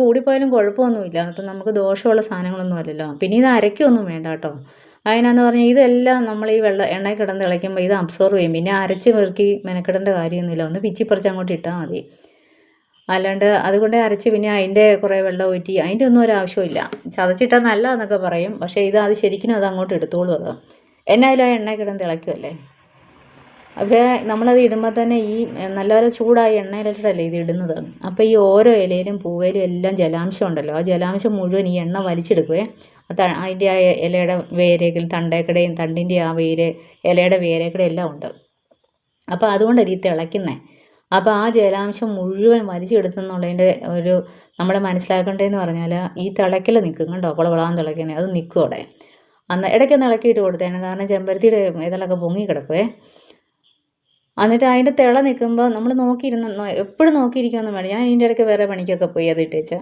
കൂടിപ്പോയാലും കുഴപ്പമൊന്നുമില്ല. അപ്പം നമുക്ക് ദോഷമുള്ള സാധനങ്ങളൊന്നും അല്ലല്ലോ. പിന്നെ ഇത് അരയ്ക്കൊന്നും വേണ്ട കേട്ടോ. അതിനാന്ന് പറഞ്ഞാൽ ഇതെല്ലാം നമ്മൾ ഈ എണ്ണയിൽ കിടന്ന് തിളയ്ക്കുമ്പോൾ ഇത് അബ്സോർവ് ചെയ്യും. പിന്നെ അരച്ച് പെറുക്കി മെനക്കെടേണ്ട കാര്യമൊന്നുമില്ല. ഒന്ന് പിച്ചിപ്പറിച്ച് അങ്ങോട്ട് ഇട്ടാൽ മതി. അല്ലാണ്ട് അതുകൊണ്ട് അരച്ച് പിന്നെ അതിൻ്റെ കുറേ വെള്ളം ഊറ്റി അതിൻ്റെ ഒന്നും ഒരാവശ്യമില്ല. ചതച്ചിട്ടാൽ നല്ലതാണെന്നൊക്കെ പറയും. പക്ഷേ അത് ശരിക്കും അത് അങ്ങോട്ട് എടുത്തോളും അത്. എന്നായാലും ആ എണ്ണയിൽ കിടന്ന് തിളയ്ക്കുമല്ലേ. പക്ഷേ നമ്മളത് ഇടുമ്പോൾ തന്നെ ഈ നല്ലപോലെ ചൂടായ എണ്ണയിലിട്ടല്ലേ ഇത് ഇടുന്നത്. അപ്പോൾ ഈ ഓരോ ഇലയിലും പൂവേലും എല്ലാം ജലാംശം ഉണ്ടല്ലോ. ആ ജലാംശം മുഴുവൻ ഈ എണ്ണ വലിച്ചെടുക്കുവേ. അതിൻ്റെ ആ ഇലയുടെ വേരേക്കിൽ തണ്ടേക്കടയും തണ്ടിൻ്റെ ആ വേര് ഇലയുടെ വേരേക്കട എല്ലാം ഉണ്ട്. അപ്പോൾ അതുകൊണ്ടല്ലേ ഈ തിളയ്ക്കുന്നത്. അപ്പോൾ ആ ജലാംശം മുഴുവൻ വലിച്ചെടുത്തെന്നുള്ളതിൻ്റെ ഒരു നമ്മൾ മനസ്സിലാക്കേണ്ടതെന്ന് പറഞ്ഞാൽ ഈ തിളയ്ക്കൽ നിൽക്കും കണ്ടോ. വളവളാന്ന് തിളയ്ക്കുന്നത് അത് നിൽക്കും അവിടെ. ഇടയ്ക്കൊന്ന് ഇളക്കിയിട്ട് കൊടുത്തേണ്. കാരണം ചെമ്പരത്തിയുടെ ഇതളൊക്കെ പൊങ്ങി കിടക്കുവേ. എന്നിട്ട് അതിൻ്റെ തിള നിൽക്കുമ്പോൾ നമ്മൾ നോക്കിയിരുന്ന് എപ്പോഴും നോക്കിയിരിക്കുകയൊന്നും വേണ്ട. ഞാൻ ഇതിൻ്റെ ഇടയ്ക്ക് വേറെ പണിക്കൊക്കെ പോയി അത് ഇട്ടേച്ചാൽ